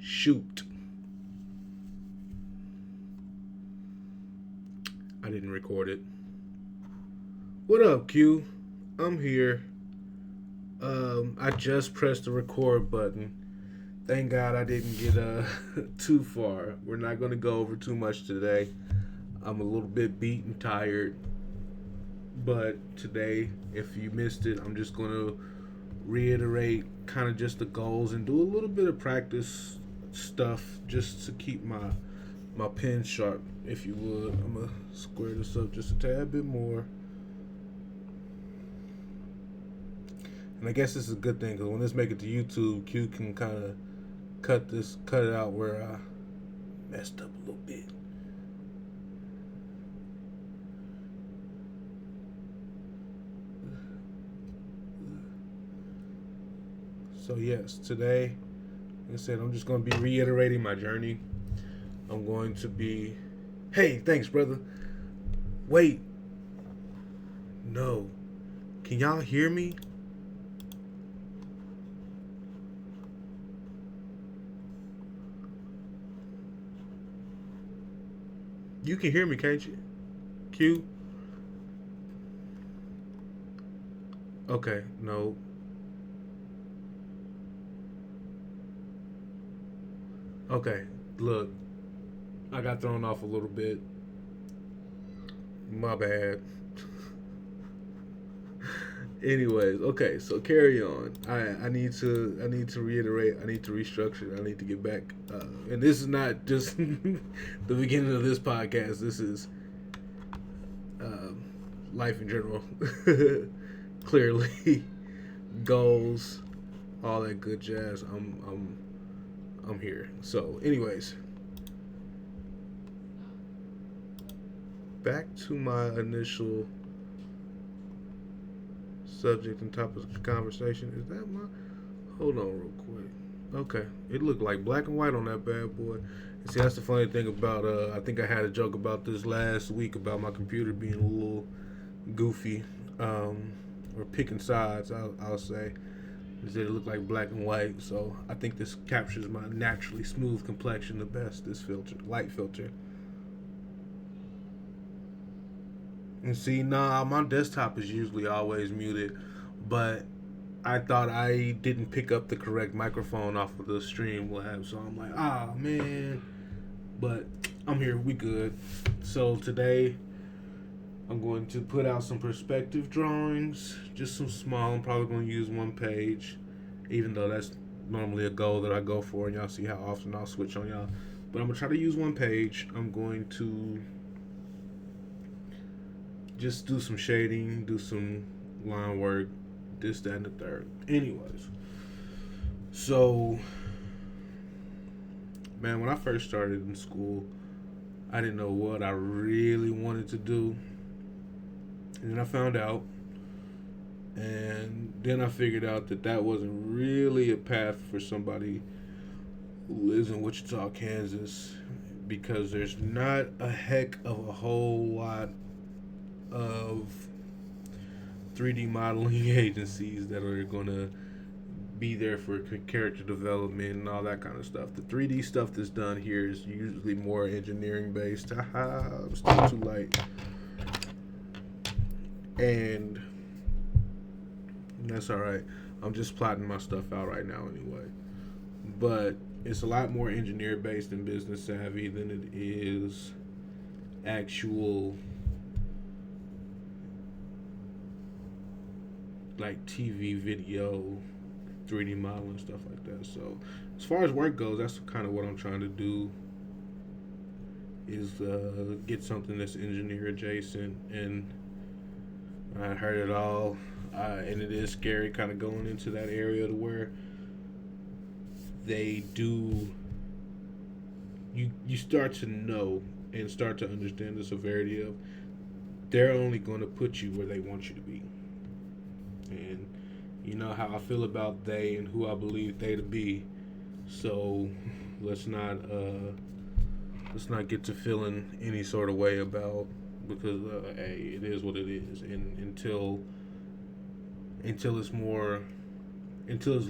Shoot. I didn't record it. What up, Q? I'm here. I just pressed the record button. Thank God I didn't get too far. We're not going to go over too much today. I'm a little bit beat and tired. But today, if you missed it, I'm just going to reiterate kind of just the goals and do a little bit of practice stuff just to keep my pen sharp, if you would. I'm going to square this up just a tad bit more. And I guess this is a good thing because when this make it to YouTube, Q can kind of cut it out where I messed up a little bit. So yes, today, like I said, I'm just going to be reiterating my journey. I'm going to be, hey, thanks, brother. Wait. No. Can y'all hear me? You can hear me, can't you? Q? Okay, no. Okay, look. I got thrown off a little bit. My bad. Anyways, okay, so carry on. I need to reiterate. I need to restructure. I need to get back. And this is not just the beginning of this podcast. This is life in general. Clearly, goals, all that good jazz. I'm here. So, anyways, back to my initial subject and topic of conversation. Is that my? Hold on, real quick. Okay, it looked like black and white on that bad boy. And see, that's the funny thing about. I think I had a joke about this last week about my computer being a little goofy, or picking sides. I'll say. Is that it looked like black and white, so I think this captures my naturally smooth complexion the best. This filter, light filter. And see, nah, my desktop is usually always muted, but I thought I didn't pick up the correct microphone off of the Streamlabs, so I'm like, ah, man. But I'm here, we good. So today, I'm going to put out some perspective drawings, just some small. I'm probably going to use one page, even though that's normally a goal that I go for, and y'all see how often I'll switch on y'all. But I'm going to try to use one page. I'm going to just do some shading, do some line work, this, that, and the third. Anyways, so, man, when I first started in school, I didn't know what I really wanted to do. And then I found out, and then I figured out that wasn't really a path for somebody who lives in Wichita, Kansas, because there's not a heck of a whole lot of 3D modeling agencies that are going to be there for character development and all that kind of stuff. The 3D stuff that's done here is usually more engineering based. I'm still too light. And that's alright. I'm just plotting my stuff out right now anyway. But it's a lot more engineer based and business savvy than it is actual like TV, video, 3D modeling, stuff like that. So as far as work goes, that's kind of what I'm trying to do, is get something that's engineer adjacent. And I heard it all, and it is scary kind of going into that area to where they do, you start to know and start to understand the severity of, they're only going to put you where they want you to be. And you know how I feel about they and who I believe they to be. So let's not get to feeling any sort of way about, because hey, it is what it is. And until it's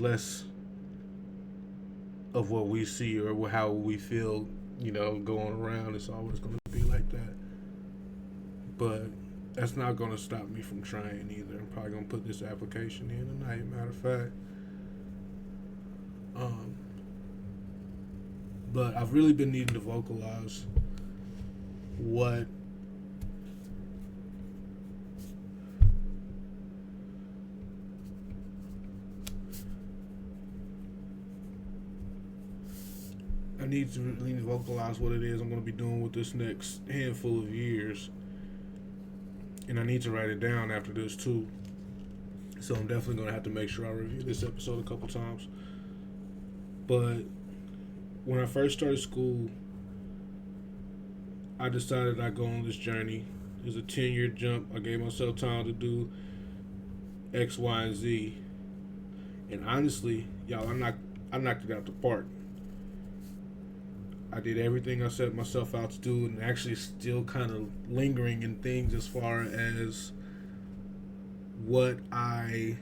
less of what we see or how we feel, going around. It's always going to be like that. But that's not going to stop me from trying either. I'm probably going to put this application in tonight, matter of fact. Um, but I've really been needing to vocalize what I need to really vocalize what it is I'm going to be doing with this next handful of years. And I need to write it down after this too. So I'm definitely going to have to make sure I review this episode a couple times. But when I first started school, I decided I'd go on this journey. It was a 10-year jump. I gave myself time to do X, Y, and Z. And honestly, y'all, I knocked it out the park. I did everything I set myself out to do, and actually still kind of lingering in things as far as what I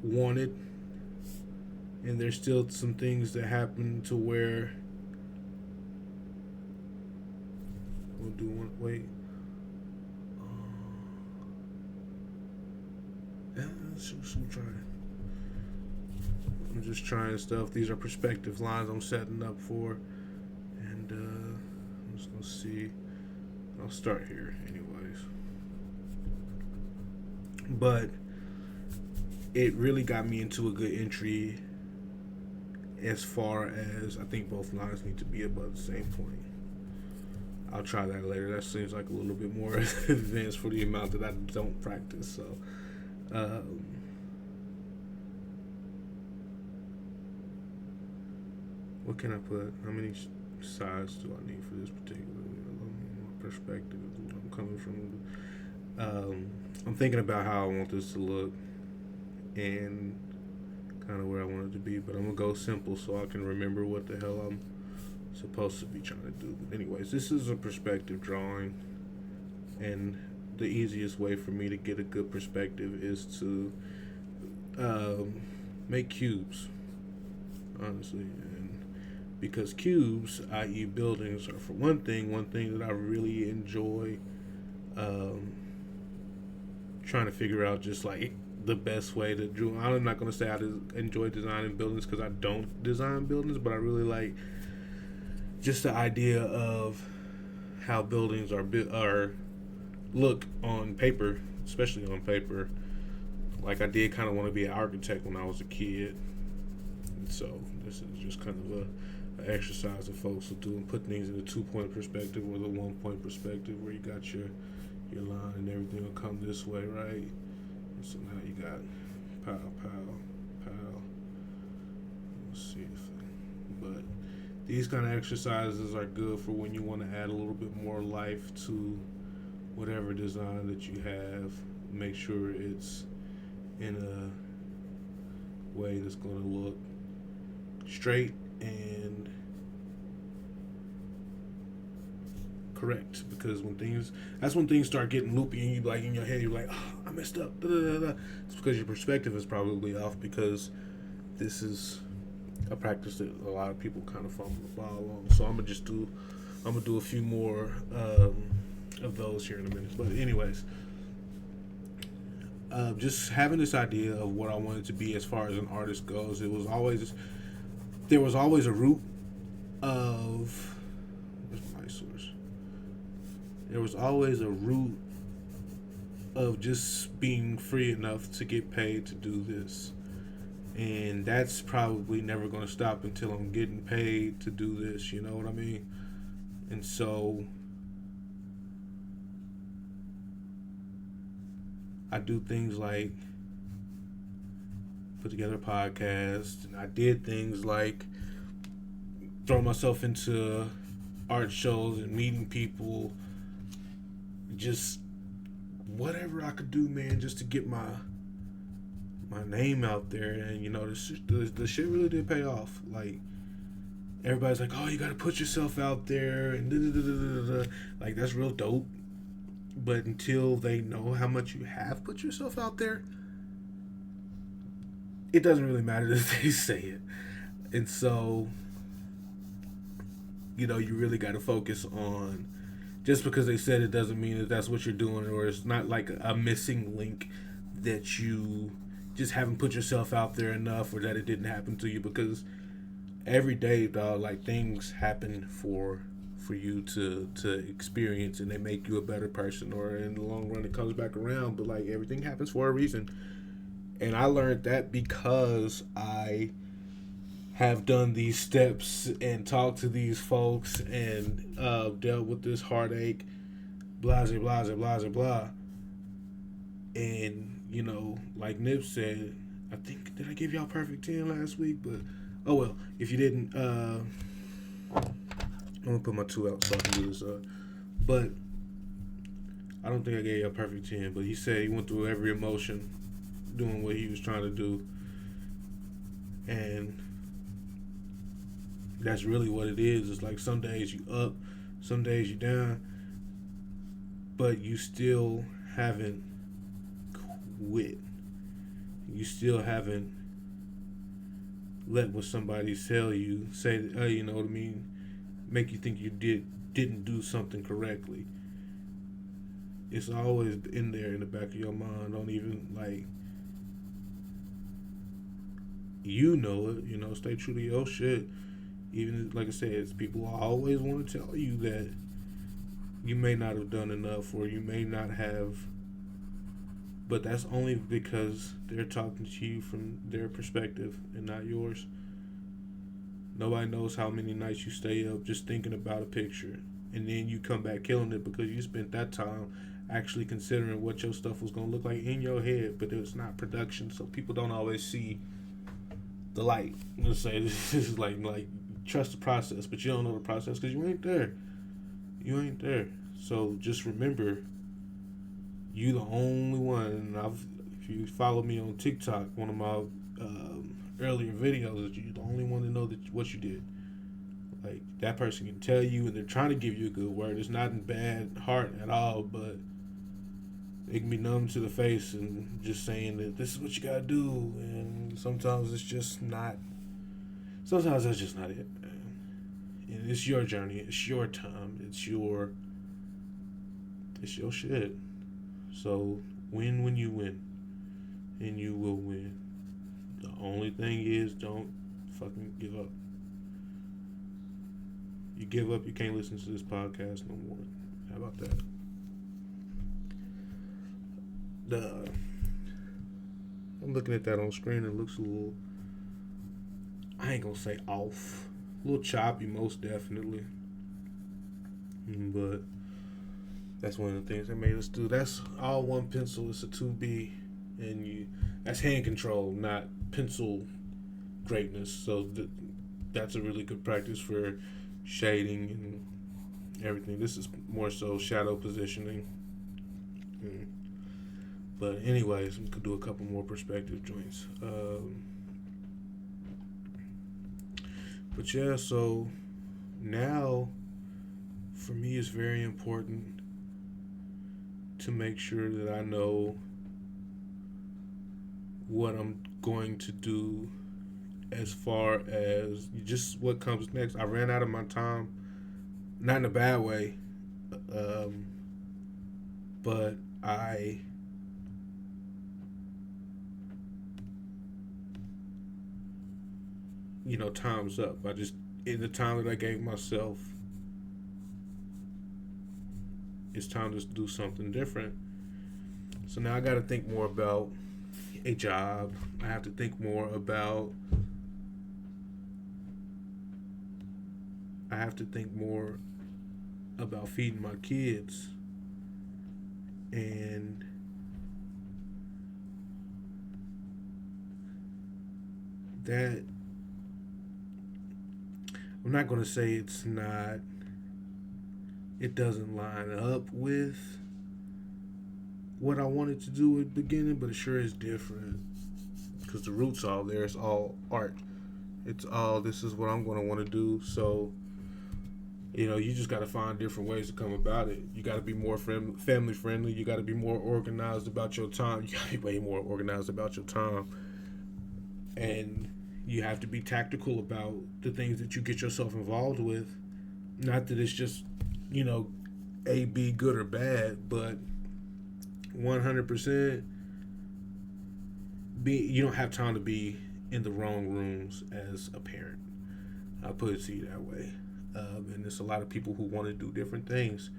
wanted. And there's still some things that happen to where we'll do one. Wait. Let's try. I'm just trying stuff. These are perspective lines I'm setting up for. And I'm just going to see. I'll start here anyways. But it really got me into a good entry as far as I think both lines need to be above the same point. I'll try that later. That seems like a little bit more advanced for the amount that I don't practice. So, what can I put? How many sides do I need for this particular perspective? Where I'm coming from. I'm thinking about how I want this to look and kind of where I want it to be, but I'm gonna go simple so I can remember what the hell I'm supposed to be trying to do. But anyways, this is a perspective drawing, and the easiest way for me to get a good perspective is to make cubes, honestly. And because cubes, i.e. buildings, are for one thing that I really enjoy trying to figure out just like the best way to do. I'm not going to say I enjoy designing buildings because I don't design buildings, but I really like just the idea of how buildings are look on paper, especially on paper. Like I did kind of want to be an architect when I was a kid, and so this is just kind of an exercise that folks will do and put things in a 2-point perspective or the 1-point perspective where you got your line and everything will come this way, right? And so now you got pow, pow, pow. Let's see but these kind of exercises are good for when you want to add a little bit more life to whatever design that you have. Make sure it's in a way that's going to look straight and correct, because that's when things start getting loopy and you like in your head you're like, oh, I messed up. Da, da, da, da. It's because your perspective is probably off, because this is a practice that a lot of people kind of fumble the ball on. So I'm gonna do a few more of those here in a minute. But anyways, just having this idea of what I wanted to be as far as an artist goes, there was always a root of where's my source. There was always a root of just being free enough to get paid to do this. And that's probably never going to stop until I'm getting paid to do this, you know what I mean? And so I do things like put together a podcast, and I did things like throw myself into art shows and meeting people, just whatever I could do, man, just to get my name out there. And the shit really did pay off. Like, everybody's like, oh, you gotta put yourself out there, and like, that's real dope. But until they know how much you have put yourself out there, it doesn't really matter if they say it. And so, you really got to focus on, just because they said it doesn't mean that that's what you're doing, or it's not like a missing link that you just haven't put yourself out there enough, or that it didn't happen to you. Because every day, dog, like, things happen for you to experience, and they make you a better person, or in the long run it comes back around. But like, everything happens for a reason. And I learned that because I have done these steps and talked to these folks and dealt with this heartache, blah, blah, blah, blah, blah. And, like Nip said, I think, did I give y'all perfect 10 last week? But, oh well, if you didn't, I'm going to put my 2 out so I can do this. But I don't think I gave y'all perfect 10, but he said he went through every emotion doing what he was trying to do. And that's really what it is. It's like, some days you up, some days you down, but you still haven't quit. You still haven't let what somebody tell you say, you know what I mean, make you think you didn't do something correctly. It's always in there in the back of your mind. Don't even, like, it. Stay true to your shit. Even, like I said, it's people always want to tell you that you may not have done enough, or you may not have, but that's only because they're talking to you from their perspective and not yours. Nobody knows how many nights you stay up just thinking about a picture, and then you come back killing it because you spent that time actually considering what your stuff was going to look like in your head. But it's not production, so people don't always see the light. Let's say this is like trust the process, but you don't know the process because you ain't there. You ain't there. So just remember, you the only one. And if you follow me on TikTok, one of my earlier videos, you're the only one to know what you did. Like, that person can tell you, and they're trying to give you a good word. It's not in bad heart at all, but it can be numb to the face and just saying that this is what you gotta do. And sometimes it's just not. Sometimes that's just not it. And it's your journey. It's your time. It's your shit. So win when you win, and you will win. The only thing is, don't fucking give up. You give up, you can't listen to this podcast no more. How about that? I'm looking at that on screen. It looks a little, I ain't gonna say off, a little choppy, most definitely. But that's one of the things they made us do. That's all one pencil. It's a 2B, and that's hand control, not pencil greatness. So that's a really good practice for shading and everything. This is more so shadow positioning. But anyways, we could do a couple more perspective joints. But yeah, so now for me it's very important to make sure that I know what I'm going to do as far as just what comes next. I ran out of my time, not in a bad way, but time's up. In the time that I gave myself, it's time to do something different. So now I got to think more about a job. I have to think more about feeding my kids. And that, I'm not going to say it doesn't line up with what I wanted to do at the beginning, but it sure is different because the root's all there. It's all art. It's all, this is what I'm going to want to do. So, you just got to find different ways to come about it. You got to be more family friendly. You got to be more organized about your time. You got to be way more organized about your time. And you have to be tactical about the things that you get yourself involved with. Not that it's just, you know, A, B, good or bad, but 100% you don't have time to be in the wrong rooms as a parent. I'll put it to you that way. And there's a lot of people who want to do different things.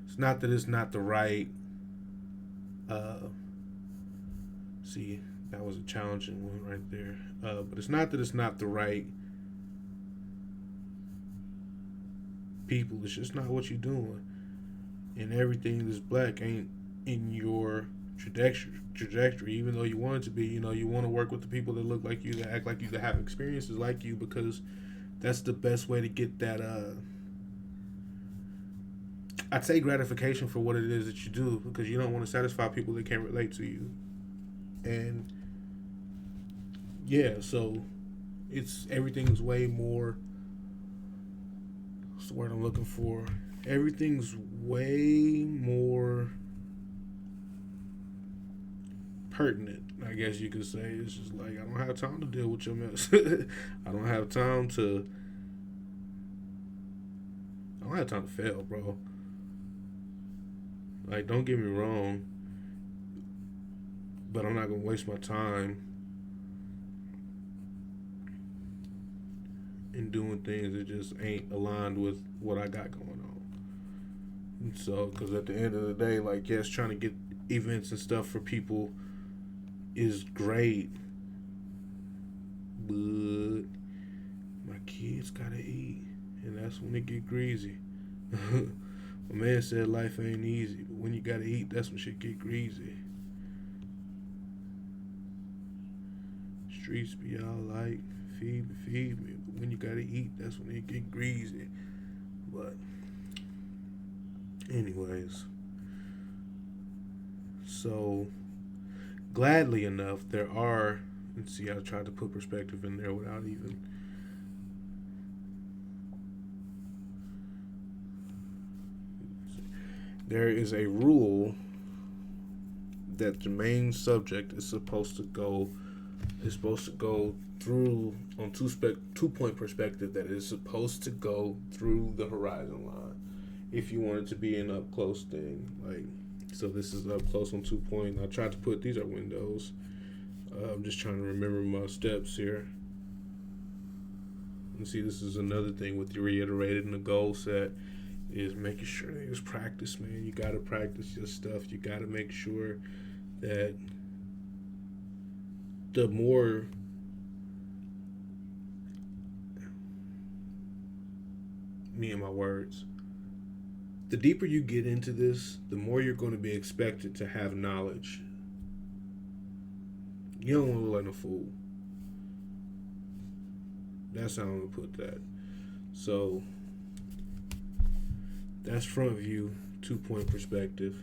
It's not that it's not the right. Uh, see, that was a challenging one right there. But it's not that it's not the right people. It's just not what you're doing. And everything that's black ain't in your trajectory. Even though you want it to be, you want to work with the people that look like you, that act like you, that have experiences like you, because that's the best way to get that. I'd say gratification for what it is that you do, because you don't want to satisfy people that can't relate to you. And yeah, so everything's way more. What's the word I'm looking for? Everything's way more pertinent, I guess you could say. It's just like, I don't have time to deal with your mess. I don't have time to. I don't have time to fail, bro. Like, don't get me wrong, but I'm not gonna waste my time in doing things that just ain't aligned with what I got going on. And so, because at the end of the day, like, yes, trying to get events and stuff for people is great, but my kids gotta eat, and that's when it get greasy. My man said life ain't easy, but when you gotta eat, that's when shit get greasy. Streets be all like, feed me, but when you gotta eat, that's when it get greasy. But anyways, so gladly enough, there are, and see, I tried to put perspective in there without even. There is a rule that the main subject is supposed to go through on 2 point perspective, that is supposed to go through the horizon line if you want it to be an up close thing. Like, so this is up close on 2 point. I tried to put, these are windows. I'm just trying to remember my steps here. And see, this is another thing with the reiterated and the goal set, is making sure there's practice, man. You gotta practice your stuff. You gotta make sure that the more me and my words, the deeper you get into this, the more you're going to be expected to have knowledge. You don't want to look like a fool. That's how I'm going to put that. So that's front view, 2 point perspective.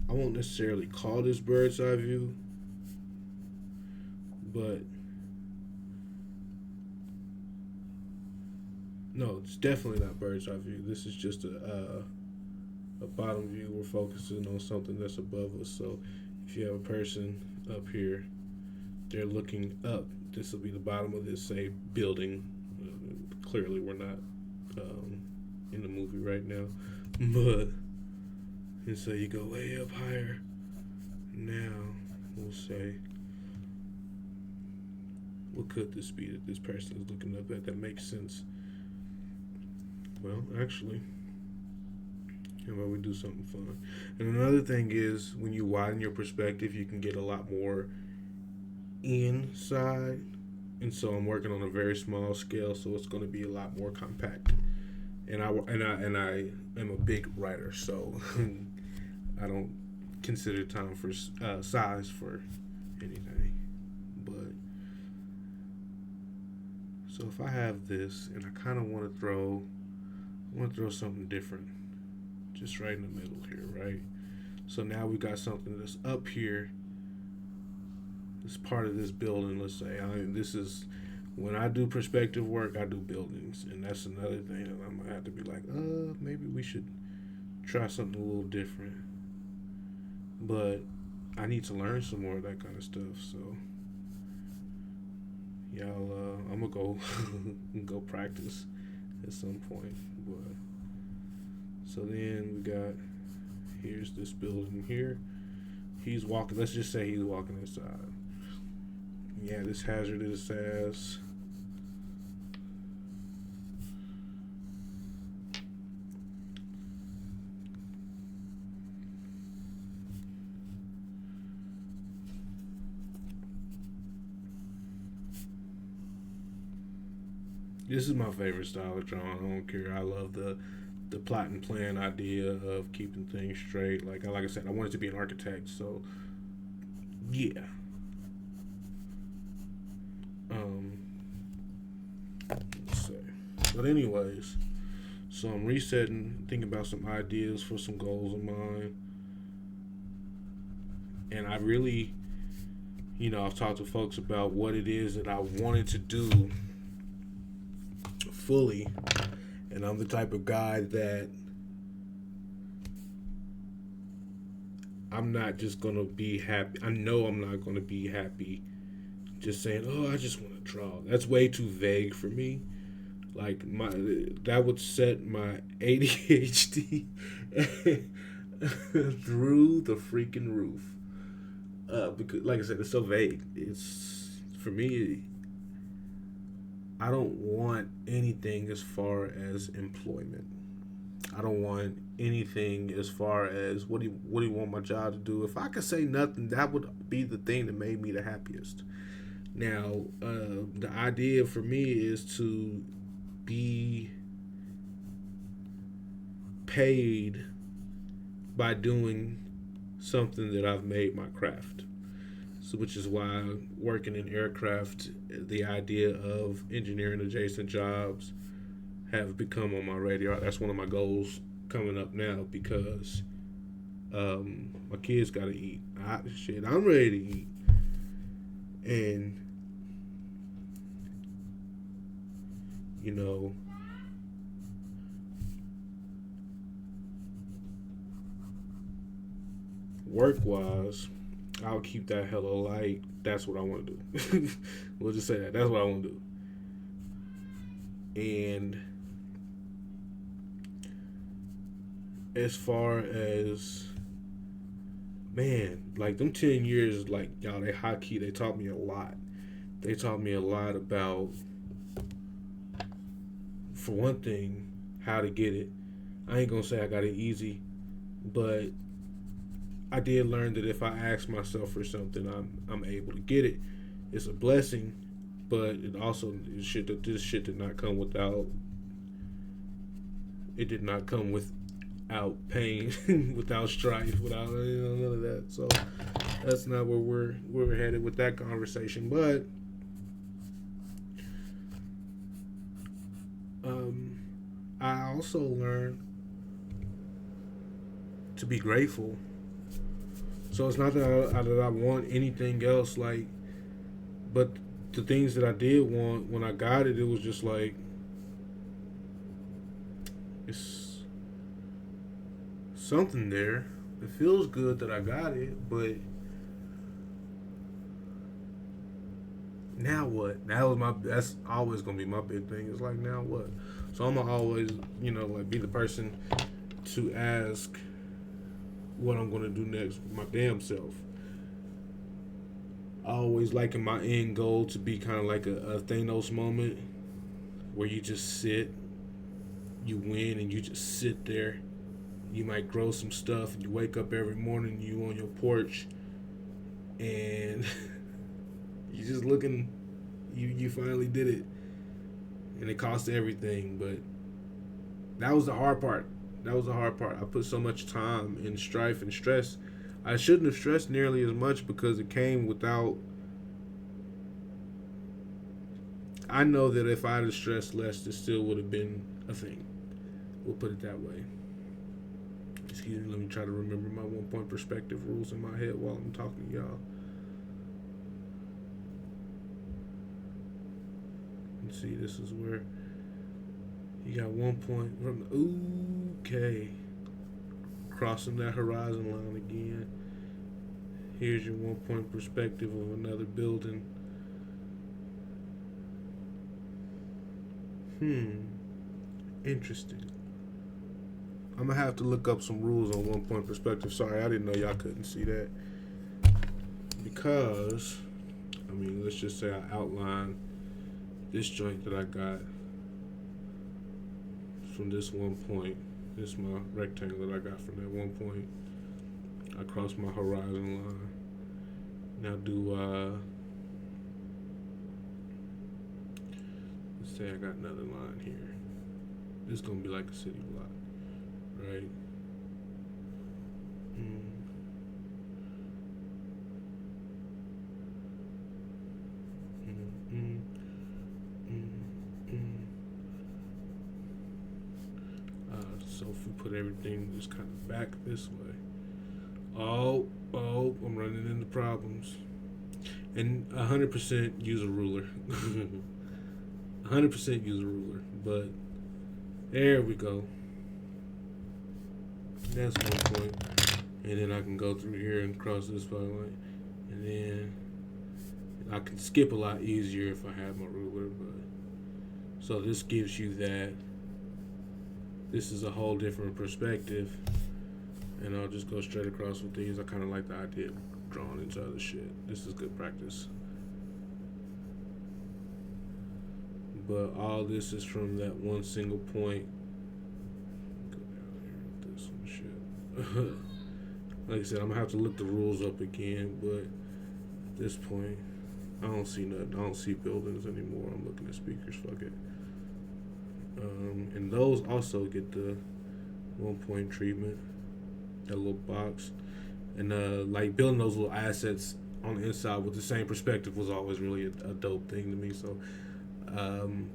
I won't necessarily call this bird's eye view, but no, it's definitely not bird's eye view. This is just a bottom view. We're focusing on something that's above us. So if you have a person up here, they're looking up. This will be the bottom of this, say, building. Clearly, we're not in the movie right now, but and so you go way up higher. Now we'll say, what could this be that this person is looking up at that makes sense? Well, actually, how about we do something fun? And another thing is, when you widen your perspective, you can get a lot more inside. And so I'm working on a very small scale, so it's going to be a lot more compact. And I am a big writer, so I don't consider time for size for anything. But so if I have this, and I kind of want to throw something different, just right in the middle here, right? So now we got something that's up here. It's part of this building. Let's say this is when I do perspective work, I do buildings, and that's another thing that I'm gonna have to be like, maybe we should try something a little different. But I need to learn some more of that kind of stuff. So y'all. I'm gonna go go practice at some point. But so then we got here's this building here. He's walking. Let's just say he's walking inside. Yeah, this hazardous ass. This is my favorite style of drawing. I don't care. I love the plot and plan idea of keeping things straight. Like I said, I wanted to be an architect, so yeah. Um, let's see. But anyways, so I'm resetting, thinking about some ideas for some goals of mine, and I really, I've talked to folks about what it is that I wanted to do fully, and I'm the type of guy that I'm not just gonna be happy. I know I'm not gonna be happy just saying, "Oh, I just want to draw." That's way too vague for me. Like my that would set my ADHD through the freaking roof. Because, like I said, it's so vague. It's for me. I don't want anything as far as employment. I don't want anything as far as what do you want my job to do. If I could say nothing, that would be the thing that made me the happiest. Now, the idea for me is to be paid by doing something that I've made my craft. So, which is why working in aircraft, the idea of engineering adjacent jobs have become on my radar. That's one of my goals coming up now because my kids got to eat. I'm ready to eat. And, you know, work wise, I'll keep that hella light. That's what I want to do. We'll just say that. That's what I want to do. And as far as, man, like them 10 years, like, y'all, they high key, they taught me a lot. They taught me a lot about, for one thing, how to get it. I ain't gonna say I got it easy, but I did learn that if I ask myself for something, I'm able to get it. It's a blessing, but it also this shit did not come without. It did not come without pain, without strife, without none of that. So that's not where we're headed with that conversation. But I also learned to be grateful. So it's not that I want anything else, like, but the things that I did want when I got it, it was just like it's something there. It feels good that I got it, but now what? That's always gonna be my big thing. It's like, now what? So I'm gonna always, like, be the person to ask what I'm gonna do next with my damn self. I always liken my end goal to be kind of like a Thanos moment where you just sit, you win, and you just sit there. You might grow some stuff, and you wake up every morning, you on your porch, and you just looking, you finally did it, and it cost everything, but that was the hard part. That was the hard part. I put so much time in strife and stress. I shouldn't have stressed nearly as much because it came without. I know that if I'd have stressed less, this still would have been a thing. We'll put it that way. Excuse me, let me try to remember my 1 point perspective rules in my head while I'm talking to y'all. Let's see, this is where you got 1 point from. Okay. Crossing that horizon line again. Here's your 1 point perspective of another building. Interesting. I'm gonna have to look up some rules on 1 point perspective. Sorry, I didn't know y'all couldn't see that. Because, I mean, let's just say I outline this joint that I got from this 1 point. This is my rectangle that I got from that 1 point. I cross my horizon line. Now let's say I got another line here. This is gonna be like a city block, right? So if we put everything just kind of back this way. Oh, I'm running into problems. And 100% use a ruler. 100% use a ruler. But there we go. That's 1 point. And then I can go through here and cross this line. And then I can skip a lot easier if I have my ruler. But so this gives you that. This is a whole different perspective. And I'll just go straight across with these. I kind of like the idea of drawing into other shit. This is good practice. But all this is from that one single point. Go down here with this one shit. Like I said, I'm gonna have to look the rules up again, but at this point, I don't see nothing. I don't see buildings anymore. I'm looking at speakers. Fuck it. And those also get the 1 point treatment. That little box. And like building those little assets on the inside with the same perspective was always really a dope thing to me. So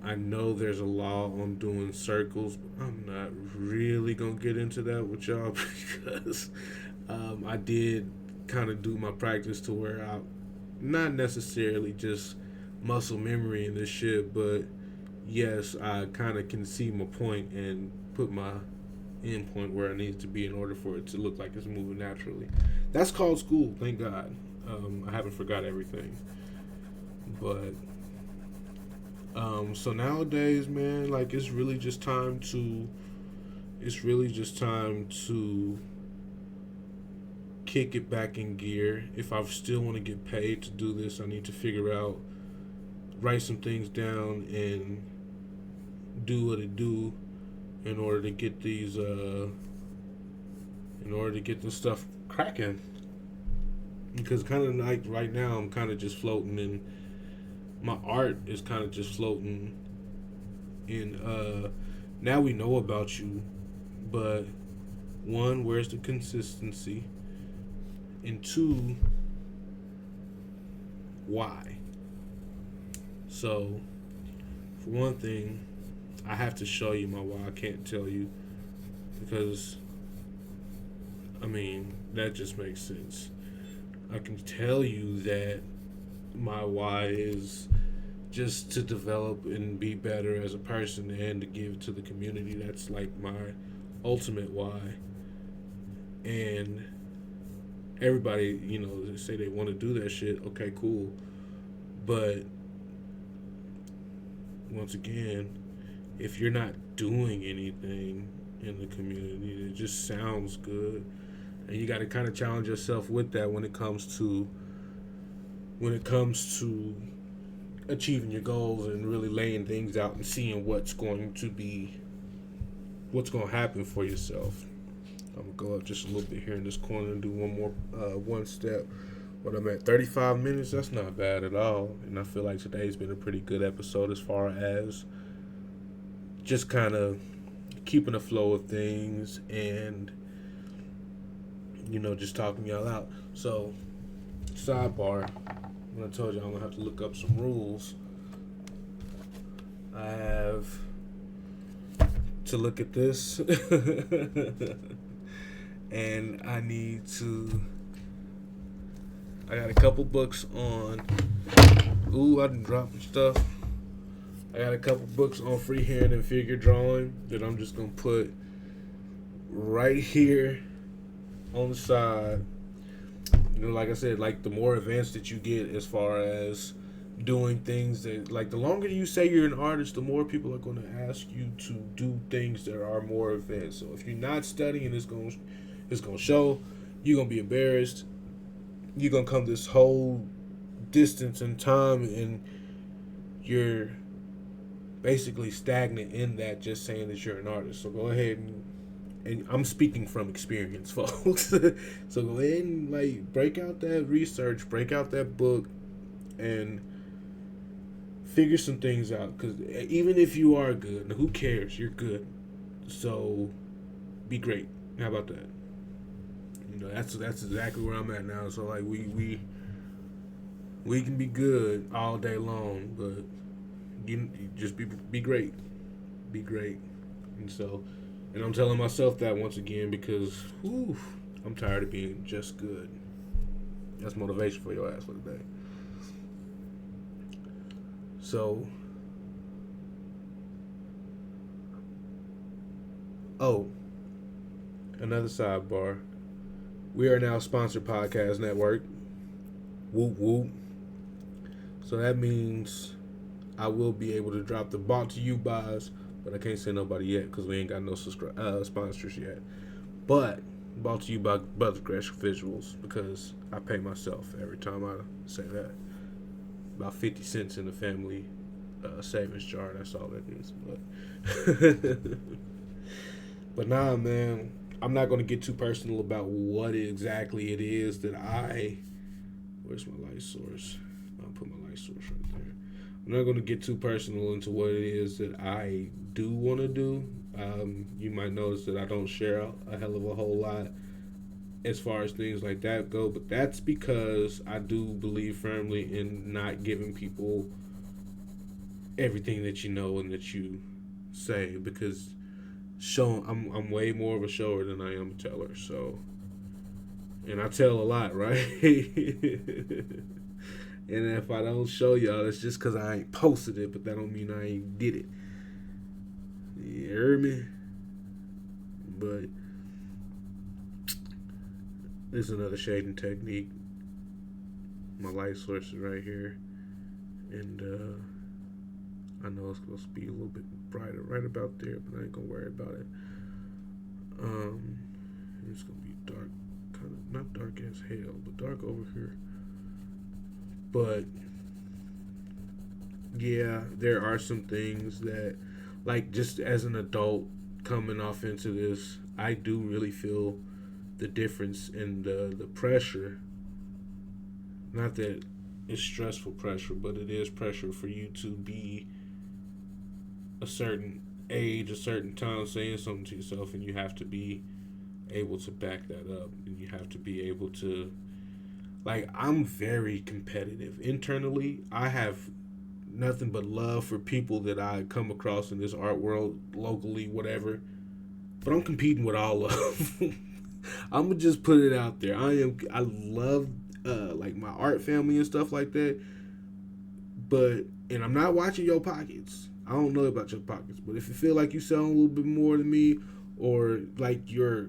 I know there's a law on doing circles, but I'm not really gonna get into that with y'all because I did kind of do my practice to where I not necessarily just muscle memory in this shit, but yes, I kind of can see my point and put my end point where it needs to be in order for it to look like it's moving naturally. That's called school, thank God. I haven't forgot everything. But so nowadays, man, like it's really just time to kick it back in gear. If I still want to get paid to do this, I need to write some things down and do what it do in order to get this stuff cracking. Because kind of like right now, I'm kind of just floating in. My art is kind of just floating in. Now we know about you, but one, where's the consistency? And two, why? So, for one thing, I have to show you my why. I can't tell you because, I mean, that just makes sense. I can tell you that my why is just to develop and be better as a person and to give to the community. That's like my ultimate why. And everybody, they say they want to do that shit. Okay, cool. But once again, if you're not doing anything in the community, it just sounds good. And you got to kind of challenge yourself with that when it comes to achieving your goals and really laying things out and seeing what's going to happen for yourself. I'm gonna go up just a little bit here in this corner and do one step. When I'm at 35 minutes, that's not bad at all. And I feel like today's been a pretty good episode as far as just kind of keeping the flow of things and just talking y'all out. So, sidebar, when I told you I'm going to have to look up some rules, I have to look at this. And I got a couple books on, I done dropped stuff. I got a couple books on freehand and figure drawing that I'm just going to put right here on the side. Like I said, like the more advanced that you get as far as doing things that, like, the longer you say you're an artist, the more people are going to ask you to do things that are more advanced. So if you're not studying, it's gonna show. You're gonna be embarrassed. You're gonna come this whole distance in time, and you're basically stagnant in that, just saying that you're an artist. So go ahead and I'm speaking from experience, folks. So go ahead and, like, break out that research, break out that book, and figure some things out. Because even if you are good, who cares? You're good. So be great. How about that? That's exactly where I'm at now. So, like, we can be good all day long, but you just be great, be great. And so, and I'm telling myself that once again because, whew, I'm tired of being just good. That's motivation for your ass for the day. So, oh, another sidebar. We are now sponsored podcast network. Whoop whoop. So that means I will be able to drop the bought to you buys, but I can't say nobody yet because we ain't got no sponsors yet. But bought to you by brotha gresh visuals because I pay myself every time I say that. About 50 cents in the family savings jar. That's all that is. But nah, man, I'm not gonna get too personal about what exactly it is that I. Where's my light source? I'll put my light source right there. I'm not going to get too personal into what it is that I do want to do. You might notice that I don't share a hell of a whole lot as far as things like that go, but that's because I do believe firmly in not giving people everything that you know and that you say, because I'm way more of a shower than I am a teller. So, and I tell a lot, right? And if I don't show y'all, it's just because I ain't posted it, but that don't mean I ain't did it. You heard me? But this is another shading technique. My light source is right here. And I know it's supposed to be a little bit brighter right about there, but I ain't going to worry about it. It's going to be dark, kind of, not dark as hell, but dark over here. But yeah, there are some things that, like, just as an adult coming off into this, I do really feel the difference in the pressure. Not that it's stressful pressure, but it is pressure for you to be a certain age, a certain time, saying something to yourself, and you have to be able to back that up, and you have to be able to, like, I'm very competitive internally. I have nothing but love for people that I come across in this art world, locally, whatever. But I'm competing with all of them. I'm gonna just put it out there. I love like my art family and stuff like that. But, and I'm not watching your pockets. I don't know about your pockets, but if you feel like you sell a little bit more than me, or like your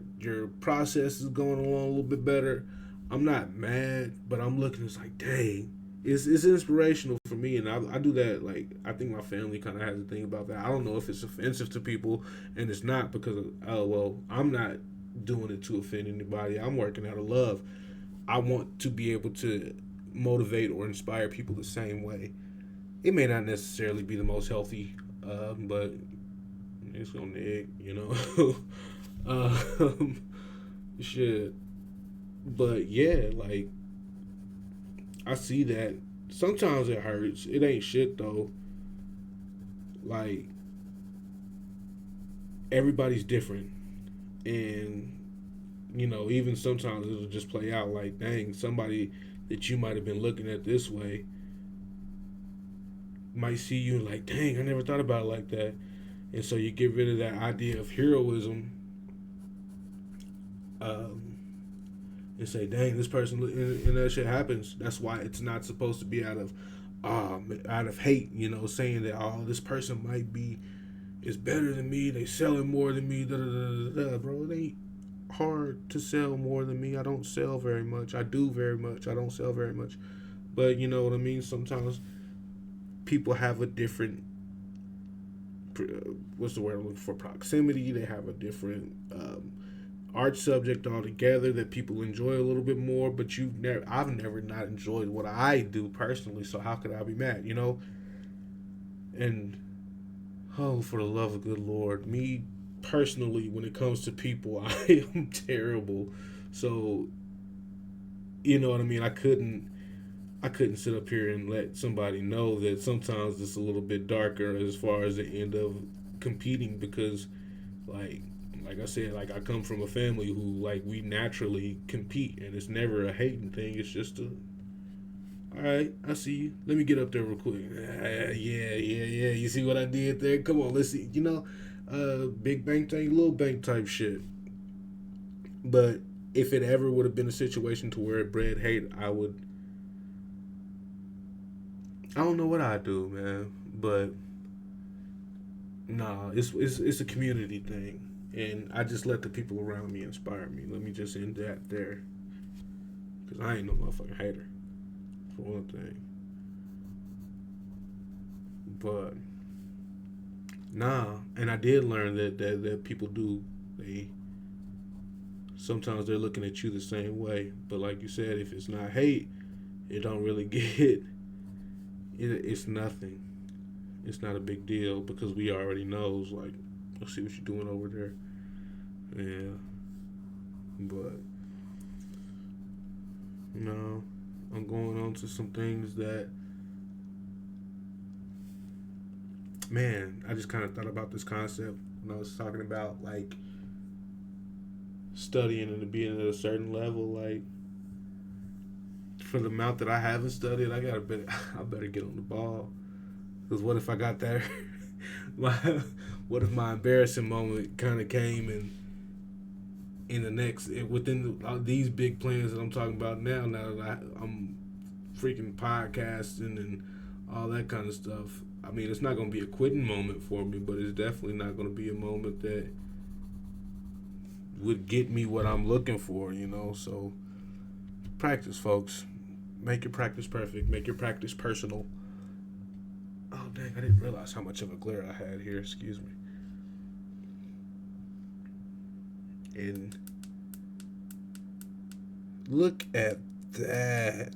process is going along a little bit better, I'm not mad, but I'm looking. It's like, dang, it's inspirational for me, and I do that. Like, I think my family kind of has a thing about that. I don't know if it's offensive to people, and it's not, because oh well, I'm not doing it to offend anybody. I'm working out of love. I want to be able to motivate or inspire people the same way. It may not necessarily be the most healthy, but it's gonna egg, you know. um, shit. But yeah, like, I see that. Sometimes it hurts. It ain't shit though. Like, everybody's different, and even sometimes it'll just play out like, dang, somebody that you might have been looking at this way might see you like, dang, I never thought about it like that. And so you get rid of that idea of heroism, um, and say, dang, this person, and that shit happens. That's why it's not supposed to be out of hate, saying that, oh, this person might be is better than me, they selling more than me, da da da da. Bro, it ain't hard to sell more than me. I don't sell very much. I do very much. I don't sell very much. But you know what I mean? Sometimes people have a different what's the word I'm looking for, proximity. They have a different art subject altogether that people enjoy a little bit more. But I've never not enjoyed what I do personally. So how could I be mad? And oh, for the love of good Lord, me personally, when it comes to people, I am terrible. So you know what I mean. I couldn't sit up here and let somebody know that sometimes it's a little bit darker as far as the end of competing, because like like I said, like I come from a family who, like, we naturally compete, and it's never a hating thing. It's just a, all right, I see you. Let me get up there real quick. Yeah. You see what I did there? Come on, let's see. Big bank thing, little bank type shit. But if it ever would have been a situation to where it bred hate, I don't know what I'd do, man. But nah, it's a community thing, and I just let the people around me inspire me. Let me just end that there, cause I ain't no motherfucking hater, for one thing. But nah, and I did learn that people do, they sometimes they're looking at you the same way. But like you said, if it's not hate, it don't really get it's nothing. It's not a big deal because we already knows, like, let's see what you're doing over there. Yeah, but no, I'm going on to some things that, man, I just kind of thought about this concept when I was talking about, like, studying and being at a certain level. Like, for the amount that I haven't studied, I better get on the ball. Because what if I got that? my, what if my embarrassing moment kind of came in the next, within these big plans that I'm talking about now? Now that I'm freaking podcasting and all that kind of stuff. I mean, it's not going to be a quitting moment for me, but it's definitely not going to be a moment that would get me what I'm looking for. So practice, folks. Make your practice perfect. Make your practice personal. Oh, dang, I didn't realize how much of a glare I had here. Excuse me. And look at that.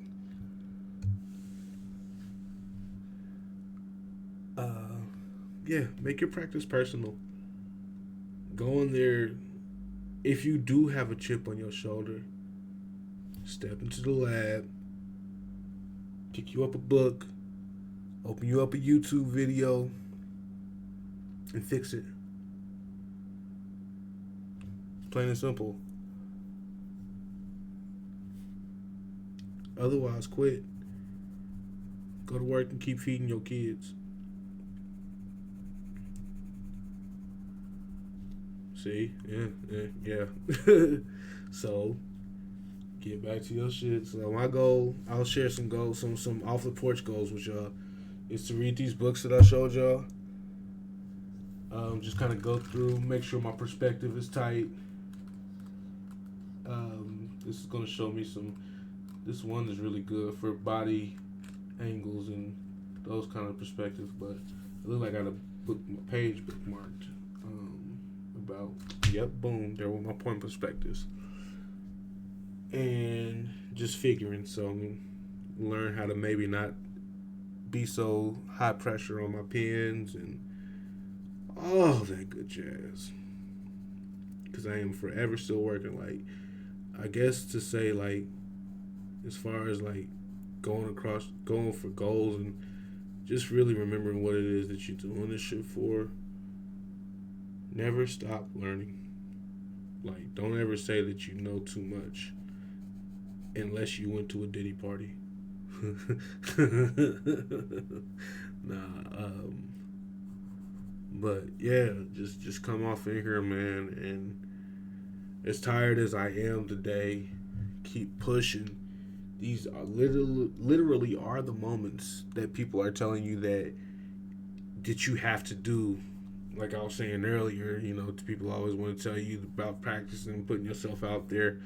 Yeah, make your practice personal. Go in there. If you do have a chip on your shoulder, step into the lab, pick you up a book, open you up a YouTube video, and fix it. Plain and simple. Otherwise, quit. Go to work and keep feeding your kids. See? Yeah. So, get back to your shit. So my goal, I'll share some goals, some off the porch goals with y'all, is to read these books that I showed y'all. Just kind of go through, make sure my perspective is tight. This is gonna show me some. This one is really good for body angles and those kind of perspectives. But it looks like I got a page bookmarked. About, yep, boom, there were my point perspectives. And just figuring, so learn how to maybe not be so high pressure on my pens and all that good jazz. Because I am forever still working. Like, I guess to say, like, as far as like going for goals and just really remembering what it is that you're doing this shit for. Never stop learning. Like, don't ever say that you know too much unless you went to a Diddy party. Nah, but yeah, just come off in here, man, and as tired as I am today, keep pushing. These are literally are the moments that people are telling you that you have to do. Like I was saying earlier, people always want to tell you about practicing and putting yourself out there.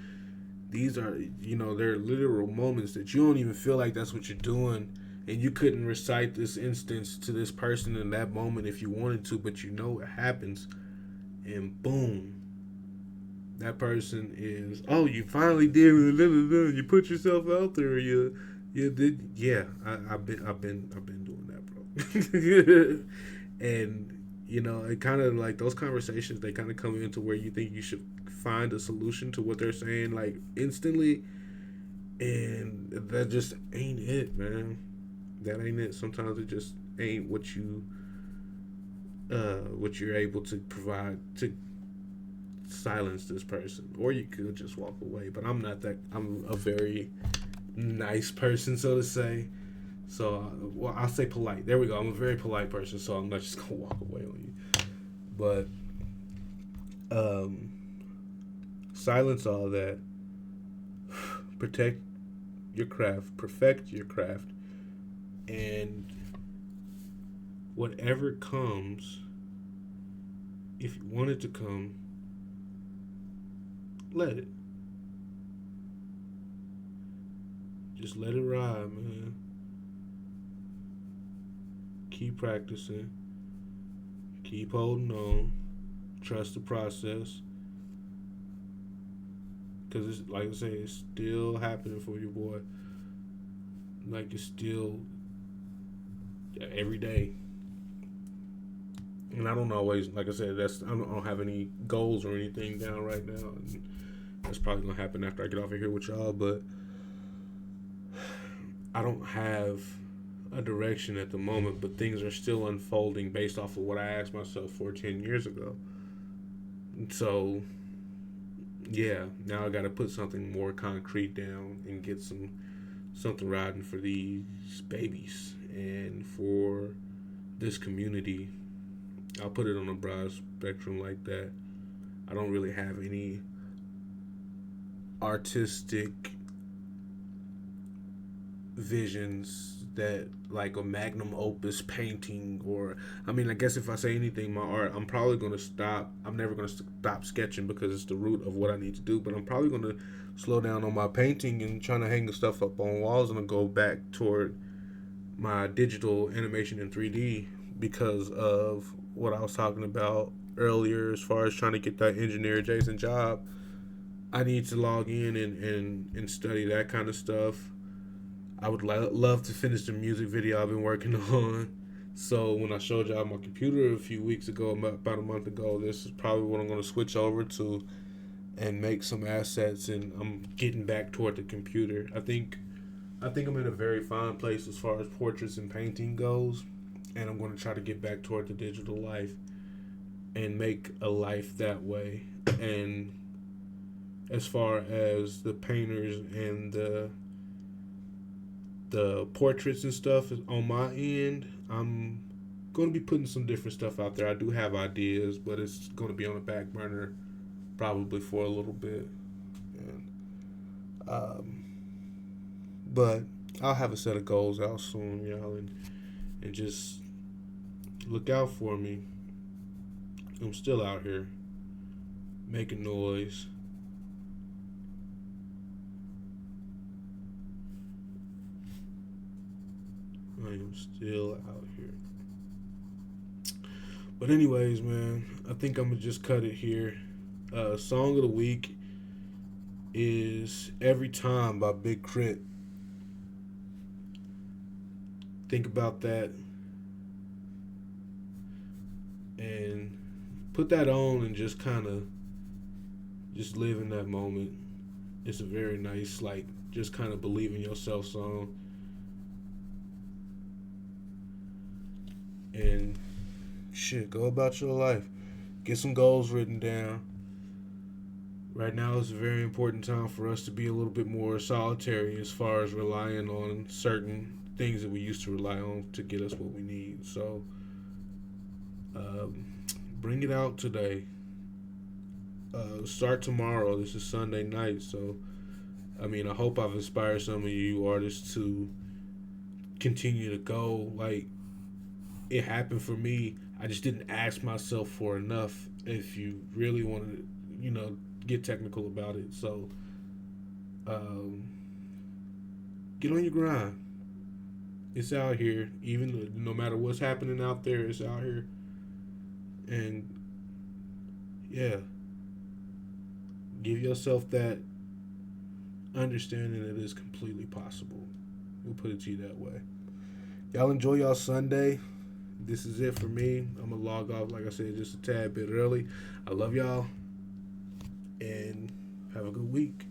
These are, they're literal moments that you don't even feel like that's what you're doing and you couldn't recite this instance to this person in that moment if you wanted to, but you know it happens, and boom, that person is, oh, you finally did it. You put yourself out there. You did. Yeah, I've been doing that, bro. And it kind of like those conversations. They kind of come into where you think you should find a solution to what they're saying like instantly, and that just ain't it, man. That ain't it. Sometimes it just ain't what you're able to provide to silence this person, or you could just walk away. But I'm not that. I'm a very nice person, so to say. So, well, I'll say polite. There we go. I'm a very polite person, so I'm not just gonna walk away on you. But um, silence all that. Protect your craft. Perfect your craft, and whatever comes, if you want it to come, let it. Just let it ride, man. Keep practicing. Keep holding on. Trust the process. Because it's like I say, it's still happening for you, boy. Like it's still every day. And I don't always, like I said, I don't have any goals or anything down right now. And that's probably gonna happen after I get off of here with y'all. But I don't have a direction at the moment, but things are still unfolding based off of what I asked myself for 10 years ago. So, yeah, now I got to put something more concrete down and get something riding for these babies and for this community. I'll put it on a broad spectrum like that. I don't really have any artistic visions that like a magnum opus painting, or I mean, I guess if I say anything my art, I'm probably going to stop. I'm never going to stop sketching because it's the root of what I need to do, but I'm probably going to slow down on my painting and trying to hang the stuff up on walls, and I'll go back toward my digital animation in 3D because of what I was talking about earlier as far as trying to get that engineer adjacent job. I need to log in and study that kind of stuff. I would love to finish the music video I've been working on. So when I showed y'all my computer a few weeks ago, about a month ago, this is probably what I'm going to switch over to and make some assets. And I'm getting back toward the computer. I think I'm in a very fine place as far as portraits and painting goes, and I'm going to try to get back toward the digital life and make a life that way. And as far as the painters and the portraits and stuff on my end, I'm going to be putting some different stuff out there. I do have ideas, but it's going to be on the back burner probably for a little bit. And, but I'll have a set of goals out soon, y'all, and just look out for me. I'm still out here making noise. I am still out here. But anyways, man, I think I'm gonna just cut it here. Song of the week is "Every Time" by Big Crit. Think about that and put that on and just kind of just live in that moment. It's a very nice, like, just kind of believe in yourself song. And shit, go about your life. Get some goals written down. Right now is a very important time for us to be a little bit more solitary as far as relying on certain things that we used to rely on to get us what we need. So, um, bring it out today. Start tomorrow. This is Sunday night, so I mean, I hope I've inspired some of you artists to continue to go. Like, it happened for me. I just didn't ask myself for enough. If you really want to, get technical about it. So, um, get on your grind. It's out here. Even no matter what's happening out there, it's out here. And yeah, give yourself that understanding that it's completely possible. We'll put it to you that way. Y'all enjoy y'all Sunday. This is it for me. I'm gonna log off, like I said, just a tad bit early. I love y'all and have a good week.